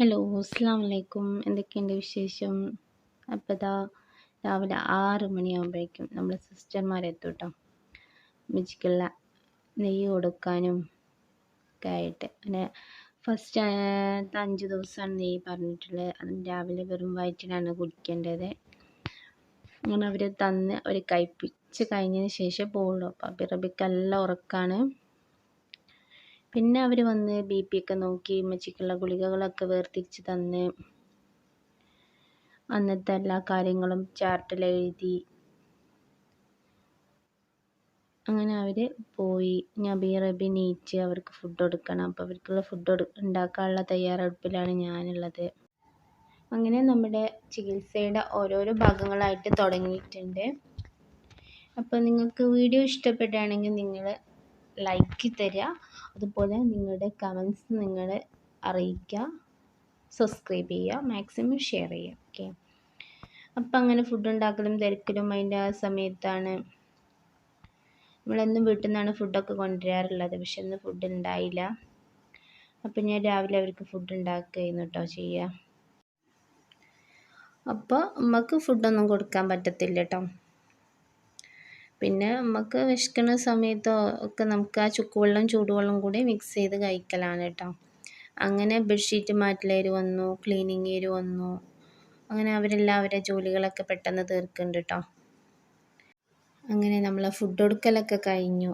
Hello, അസ്സലാമു അലൈക്കും. എന്തൊക്കെയുണ്ട് വിശേഷം? അപ്പോൾ ഇതാ രാവിലെ 6 മണിയാകുമ്പോഴേക്കും നമ്മൾ സിസ്റ്റർമാരെത്തും കേട്ടോ. ഉമ്മച്ചിക്കുള്ള നെയ്യ് കൊടുക്കാനും ഒക്കെ ആയിട്ട്. പിന്നെ ഫസ്റ്റ് 5 ദിവസമാണ് നെയ്യ് പറഞ്ഞിട്ടുള്ളത്. അതും രാവിലെ വെറും വയറ്റിലാണ് കുടിക്കേണ്ടത്. അങ്ങനെ അവർ തന്ന് അവർ കഴിപ്പിച്ച് കഴിഞ്ഞതിന് ശേഷം പോവുള്ളൂ. അപ്പോൾ അബിറബിക്ക് നല്ല ഉറക്കമാണ്. പിന്നെ അവർ വന്ന് BP ഒക്കെ നോക്കി ഉമ്മച്ചിക്കുള്ള ഗുളികകളൊക്കെ വേർതിരിച്ച് തന്ന് അന്നത്തെ എല്ലാ കാര്യങ്ങളും ചാർട്ടിൽ എഴുതി. അങ്ങനെ അവർ പോയി. അബിറബി നീച്ച് അവർക്ക് ഫുഡ് കൊടുക്കണം. അപ്പോൾ അവർക്കുള്ള ഫുഡ് ഉണ്ടാക്കാനുള്ള തയ്യാറെടുപ്പിലാണ് ഞാനുള്ളത്. അങ്ങനെ നമ്മുടെ ചികിത്സയുടെ ഓരോരോ ഭാഗങ്ങളായിട്ട് തുടങ്ങിയിട്ടുണ്ട്. അപ്പോൾ നിങ്ങൾക്ക് വീഡിയോ ഇഷ്ടപ്പെടുകയാണെങ്കിൽ നിങ്ങൾ ലൈക്ക് തരിക, അതുപോലെ നിങ്ങളുടെ കമൻസ് നിങ്ങൾ അറിയിക്കുക, സബ്സ്ക്രൈബ് ചെയ്യുക, മാക്സിമം ഷെയർ ചെയ്യുക. ഓക്കെ, അപ്പം അങ്ങനെ ഫുഡ് ഉണ്ടാക്കലും തിരക്കലും അതിൻ്റെ ആ സമയത്താണ്. നമ്മളെന്നും വീട്ടിൽ നിന്നാണ് ഫുഡൊക്കെ കൊണ്ടുവരാറുള്ളത്, പക്ഷെ ഇന്ന് ഫുഡ് ഉണ്ടായില്ല. അപ്പം ഞാൻ രാവിലെ അവർക്ക് ഫുഡ് ഉണ്ടാക്കുകയായിരുന്നു കേട്ടോ ചെയ്യുക. അപ്പോൾ നമുക്ക് ഫുഡൊന്നും കൊടുക്കാൻ പറ്റത്തില്ല കേട്ടോ. പിന്നെ നമുക്ക് വിശക്കുന്ന സമയത്തോ ഒക്കെ നമുക്ക് ആ ചുക്കുവെള്ളം ചൂടുവെള്ളം കൂടി മിക്സ് ചെയ്ത് കഴിക്കലാണ് കേട്ടോ. അങ്ങനെ ബെഡ്ഷീറ്റ് മാറ്റലേര് വന്നു, ക്ലീനിങ്ങേര് വന്നു. അങ്ങനെ അവരെല്ലാം അവരുടെ ജോലികളൊക്കെ പെട്ടെന്ന് തീർക്കുന്നുണ്ട് കേട്ടോ. അങ്ങനെ നമ്മളെ ഫുഡ് കൊടുക്കലൊക്കെ കഴിഞ്ഞു.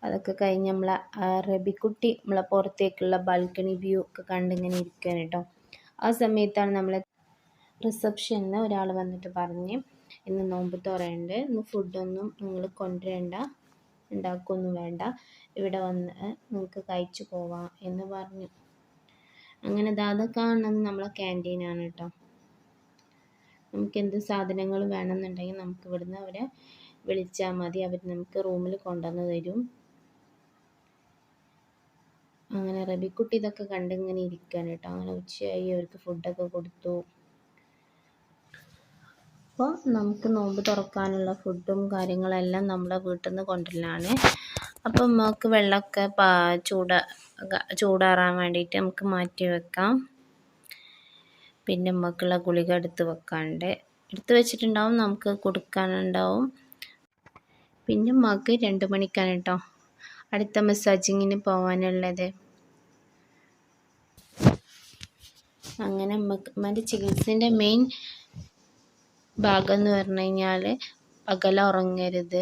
അതൊക്കെ കഴിഞ്ഞ് നമ്മളെ റബിക്കുട്ടി നമ്മളെ പുറത്തേക്കുള്ള ബാൽക്കണി വ്യൂ ഒക്കെ കണ്ടിങ്ങനെ ഇരിക്കുകയാണ് കേട്ടോ. ആ സമയത്താണ് നമ്മളെ റിസപ്ഷനിൽ ഒരാൾ വന്നിട്ട് പറഞ്ഞ്, ഇന്ന് നോമ്പ് തുറയുണ്ട്, ഇന്ന് ഫുഡൊന്നും നിങ്ങൾ കൊണ്ടുവരണ്ട, ഉണ്ടാക്കുകയൊന്നും വേണ്ട, ഇവിടെ വന്ന് നിങ്ങൾക്ക് കഴിച്ചു പോവാം എന്ന് പറഞ്ഞു. അങ്ങനെ അത് കാണുന്നത് നമ്മളെ ക്യാൻറ്റീനാണ് കേട്ടോ. നമുക്ക് എന്ത് സാധനങ്ങൾ വേണമെന്നുണ്ടെങ്കിൽ നമുക്ക് ഇവിടുന്ന് അവരെ വിളിച്ചാൽ മതി, അവർ നമുക്ക് റൂമിൽ കൊണ്ടുവന്ന് തരും. അങ്ങനെ റബിക്കുട്ടി ഇതൊക്കെ കണ്ടിങ്ങനെ ഇരിക്കുകയാണ് കേട്ടോ. അങ്ങനെ ഉച്ചയായി, അവർക്ക് ഫുഡൊക്കെ കൊടുത്തു. അപ്പോൾ നമുക്ക് നോമ്പ് തുറക്കാനുള്ള ഫുഡും കാര്യങ്ങളെല്ലാം നമ്മളെ വീട്ടിൽ നിന്ന് കൊണ്ടുവരലാണ്. അപ്പോൾ നമുക്ക് വെള്ളമൊക്കെ ചൂടാറാൻ വേണ്ടിയിട്ട് നമുക്ക് മാറ്റി വെക്കാം. പിന്നെ നമുക്കുള്ള ഗുളിക എടുത്ത് വെച്ചിട്ടുണ്ടാവും, നമുക്ക് കൊടുക്കാനുണ്ടാവും. പിന്നെ നമുക്ക് 2 മണിക്കാണ് കേട്ടോ അടുത്ത മസാജിങ്ങിന് പോകാനുള്ളത്. അങ്ങനെ നമ്മുടെ ചികിത്സേൻ്റെ മെയിൻ ഭാഗം എന്ന് പറഞ്ഞു കഴിഞ്ഞാൽ പകൽ ഉറങ്ങരുത്,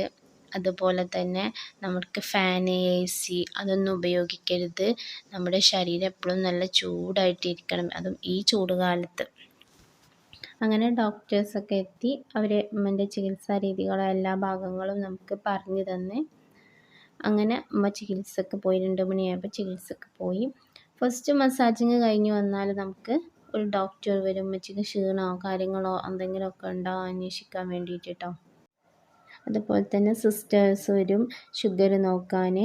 അതുപോലെ തന്നെ നമുക്ക് ഫാന് AC അതൊന്നും ഉപയോഗിക്കരുത്. നമ്മുടെ ശരീരം എപ്പോഴും നല്ല ചൂടായിട്ടിരിക്കണം, അതും ഈ ചൂട് കാലത്ത്. അങ്ങനെ ഡോക്ടേഴ്സൊക്കെ എത്തി അവർ നമ്മുടെ ചികിത്സാ രീതികളും എല്ലാ ഭാഗങ്ങളും നമുക്ക് പറഞ്ഞു തന്ന് അങ്ങനെ ചികിത്സക്ക് പോയി. 2 മണിയായപ്പോൾ ചികിത്സക്ക് പോയി. ഫസ്റ്റ് മസാജിങ് കഴിഞ്ഞ് വന്നാൽ നമുക്ക് ഒരു ഡോക്ടർ വരും, ഉമ്മച്ചിക്ക് ക്ഷീണമോ കാര്യങ്ങളോ എന്തെങ്കിലുമൊക്കെ ഉണ്ടോ അന്വേഷിക്കാൻ വേണ്ടിയിട്ട് കേട്ടോ. അതുപോലെ തന്നെ സിസ്റ്റേഴ്സ് വരും ഷുഗർ നോക്കാൻ,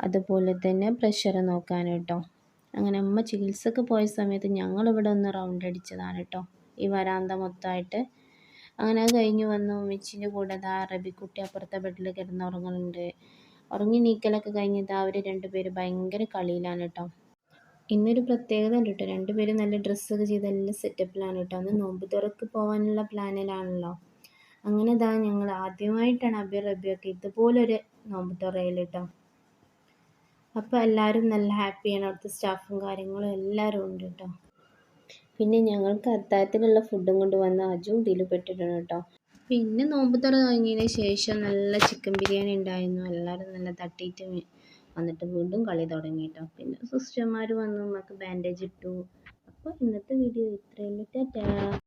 അതുപോലെ തന്നെ പ്രഷർ നോക്കാൻ കേട്ടോ. അങ്ങനെ അമ്മ ചികിത്സക്ക് പോയ സമയത്ത് ഞങ്ങളിവിടെ ഒന്ന് റൗണ്ട് അടിച്ചതാണ് കേട്ടോ, ഈ വരാന്ത മൊത്തമായിട്ട്. അങ്ങനെ അത് കഴിഞ്ഞ് വന്നു. ഉമ്മച്ചിൻ്റെ കൂടെ റബിക്കുട്ടി അപ്പുറത്തെ ബെഡിൽ കിടന്ന് ഉറങ്ങുന്നുണ്ട്. ഉറങ്ങി നീക്കലൊക്കെ കഴിഞ്ഞിട്ട് അവർ 2 പേര് ഭയങ്കര കളിയിലാണ് കേട്ടോ. ഇന്നൊരു പ്രത്യേകത ഉണ്ട് കേട്ടോ, 2 പേരും നല്ല ഡ്രസ്സൊക്കെ ചെയ്ത് നല്ല സെറ്റപ്പിലാണ് കേട്ടോ. അന്ന് നോമ്പ് തുറക്ക് പോകാനുള്ള പ്ലാനിലാണല്ലോ. അങ്ങനെ ഞങ്ങൾ ആദ്യമായിട്ടാണ് റബിയൊക്കെ ഇതുപോലൊരു നോമ്പ് തുറയിൽ കേട്ടോ. അപ്പോൾ എല്ലാവരും നല്ല ഹാപ്പിയാണ്, അവിടുത്തെ സ്റ്റാഫും കാര്യങ്ങളും എല്ലാവരും ഉണ്ട് കേട്ടോ. പിന്നെ ഞങ്ങൾക്ക് അത്താഴത്തിനുള്ള ഫുഡും കൊണ്ട് വന്ന അജും ഇതിൽ പെട്ടിട്ടുണ്ട് കേട്ടോ. പിന്നെ നോമ്പ് തുറ കഴിഞ്ഞതിന് ശേഷം നല്ല ചിക്കൻ ബിരിയാണി ഉണ്ടായിരുന്നു. എല്ലാവരും നല്ല തട്ടിയിട്ട് വന്നിട്ട് വീണ്ടും കളി തുടങ്ങി കേട്ടോ. പിന്നെ സിസ്റ്റർമാർ വന്നു, നമുക്ക് ബാൻഡേജ് ഇട്ടു. അപ്പോൾ ഇന്നത്തെ വീഡിയോ ഇത്രയുള്ളൂ. ടാറ്റാ.